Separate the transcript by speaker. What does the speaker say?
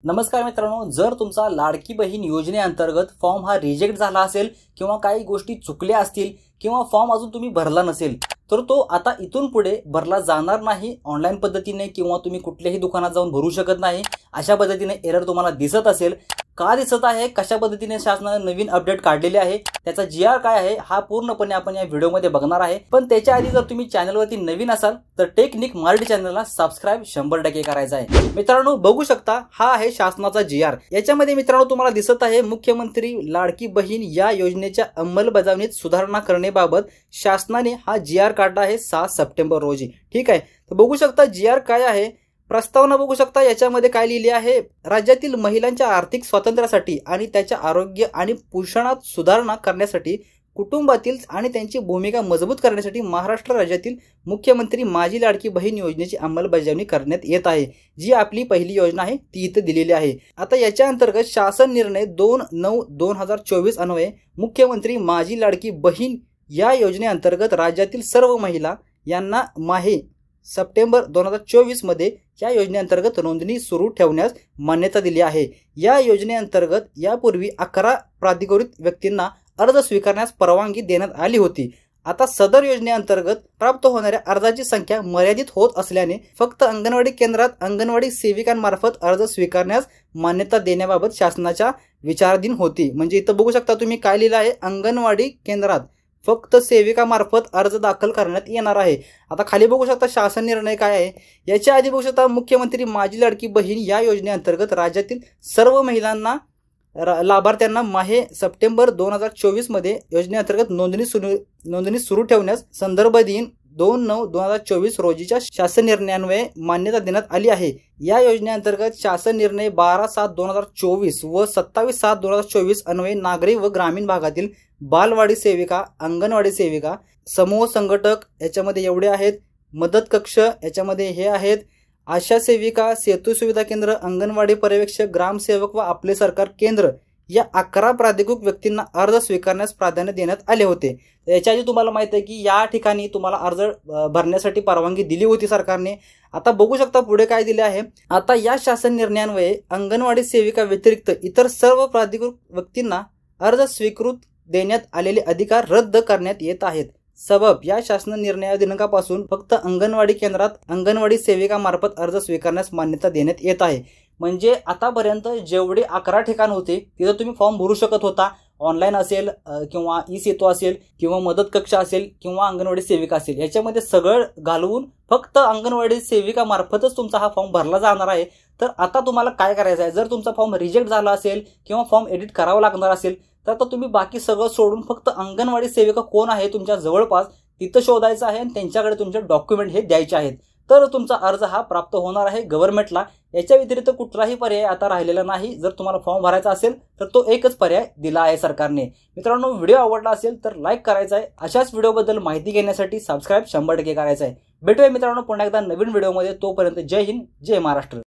Speaker 1: नमस्कार मित्रांनो, जर तुमचा लाडकी बहीण योजनेअंतर्गत फॉर्म हा रिजेक्ट झाला असेल किंवा काही गोष्टी चुकल्या असतील किंवा फॉर्म अजून तुम्ही भरला नसेल तर तो आता इथून पुढे भरला जाणार नाही ऑनलाईन पद्धतीने किंवा तुम्ही कुठल्याही दुकानात जाऊन भरू शकत नाही। अशा पद्धतीने एरर तुम्हाला दिसत असेल, का दिसत आहे, कशा पद्धतीने शासनाने नवीन अपडेट काढलेले आहे, त्याचा जीआर काय आहे हा पूर्णपणे आपण या व्हिडिओमध्ये बघणार आहे। पण त्याच्या आधी जर तुम्ही चॅनलवरती नवीन असाल तर टेक्निक मराठी चॅनलला सबस्क्राइब 100% करायचा आहे। मित्रांनो बघू शकता, हा आहे शासनाचा जीआर। याच्यामध्ये मित्रांनो तुम्हाला दिसत आहे मुख्यमंत्री लाडकी बहीण या योजनेच्या अंमलबजावणीत सुधारणा करण्याबाबत शासनाने हा जीआर काढला आहे 7 सप्टेंबर रोजी। ठीक आहे, तर बघू शकता जीआर काय आहे, प्रस्तावना बघू शकता। याच्यामध्ये काय लिहिले आहे, राज्यातील महिलांच्या आर्थिक स्वातंत्र्यासाठी आणि त्याच्या आरोग्य आणि पोषणात सुधारणा करण्यासाठी, कुटुंबातील आणि त्यांची भूमिका मजबूत करण्यासाठी महाराष्ट्र राज्यातील मुख्यमंत्री माझी लाडकी बहीण योजनेची अंमलबजावणी करण्यात येत आहे। जी आपली पहिली योजना आहे ती इथे दिलेली आहे। आता याच्या अंतर्गत शासन निर्णय 2/9/2024 अन्वये मुख्यमंत्री माझी लाडकी बहीण या योजनेअंतर्गत राज्यातील सर्व महिला यांना माहे सप्टेंबर 2024 मध्ये या योजनेअंतर्गत नोंदणी सुरू ठेवण्यास मान्यता दिली आहे। या योजनेअंतर्गत यापूर्वी 11 प्राधिकृत व्यक्तींना अर्ज स्वीकारण्यास परवानगी देण्यात आली होती। आता सदर योजनेअंतर्गत प्राप्त होणाऱ्या अर्जाची संख्या मर्यादित होत असल्याने फक्त अंगणवाडी केंद्रात अंगणवाडी सेविकांमार्फत अर्ज स्वीकारण्यास मान्यता देण्याबाबत शासनाच्या विचाराधीन होती। म्हणजे इथं बघू शकता तुम्ही काय लिहिलं आहे, अंगणवाडी केंद्रात फक्त सेविकामार्फत अर्ज दाखल करण्यात येणार आहे। आता खाली बघू शकता शासन निर्णय काय आहे। याच्या आधी बघू शकता मुख्यमंत्री माझी लाडकी बहीण या योजनेअंतर्गत राज्यातील सर्व महिलांना लाभार्थ्यांना माहे सप्टेंबर 2024 मध्ये योजनेअंतर्गत नोंदणी सुरू ठेवण्यास संदर्भ दिन 2/9/2024 रोजीच्या शासन निर्णयान्वये मान्यता देण्यात आली आहे। या योजनेअंतर्गत शासन निर्णय 12/7/2024 व 27/7/2024 अन्वये नागरी व ग्रामीण भागातील बालवाडी सेविका, अंगणवाडी सेविका, समूह संघटक याच्यामध्ये एवढे आहेत, मदत कक्ष याच्यामध्ये हे आहेत, आशा सेविका, सेतू सुविधा केंद्र, अंगणवाडी पर्यवेक्षक, ग्रामसेवक व आपले सरकार केंद्र या 11 प्राधिकृत व्यक्तींना अर्ज स्वीकारण्यास प्राधान्य देण्यात आले होते। याच्या आधी तुम्हाला माहिती आहे की या ठिकाणी तुम्हाला अर्ज भरण्यासाठी परवानगी दिली होती सरकारने। आता बघू शकता पुढे काय दिले आहे, आता या शासन निर्णयान्वये अंगणवाडी सेविका व्यतिरिक्त इतर सर्व प्राधिकृत व्यक्तींना अर्ज स्वीकृत देण्यात आलेले अधिकार रद्द करण्यात येत आहेत। सबब या शासन निर्णया दिनांकापासून फक्त अंगणवाडी केंद्रात अंगणवाडी सेविकामार्फत अर्ज स्वीकारण्यास मान्यता देण्यात येत आहे। म्हणजे आतापर्यंत जेवढे 11 ठिकाण होते तिथे तुम्ही फॉर्म भरू शकत होता, ऑनलाईन असेल किंवा ई सेतू असेल किंवा मदत कक्ष असेल किंवा अंगणवाडी सेविका असेल, याच्यामध्ये सगळं घालवून फक्त अंगणवाडी सेविकामार्फतच तुमचा हा फॉर्म भरला जाणार आहे। तर आता तुम्हाला काय करायचं आहे, जर तुमचा फॉर्म रिजेक्ट झाला असेल किंवा फॉर्म एडिट करावा लागणार असेल तर आता तुम्ही बाकी सगळं सोडून फक्त अंगणवाडी सेविका कोण आहे तुमच्या जवळपास तिथं शोधायचं आहे आणि त्यांच्याकडे तुमचे डॉक्युमेंट हे द्यायचे आहेत, तर तुमचा अर्ज हा प्राप्त होणार आहे गव्हर्नमेंटला। याच्या व्यतिरिक्त कुठलाही पर्याय आता राहिलेला नाही। जर तुम्हाला फॉर्म भरायचा असेल तर तो एकच पर्याय दिला आहे सरकारने। मित्रांनो व्हिडिओ आवडला असेल तर लाईक करायचा आहे, अशाच व्हिडिओबद्दल माहिती घेण्यासाठी सबस्क्राइब 100% करायचं आहे। भेटूया मित्रांनो पुन्हा एकदा नवीन व्हिडिओमध्ये, तोपर्यंत जय हिंद, जय महाराष्ट्र।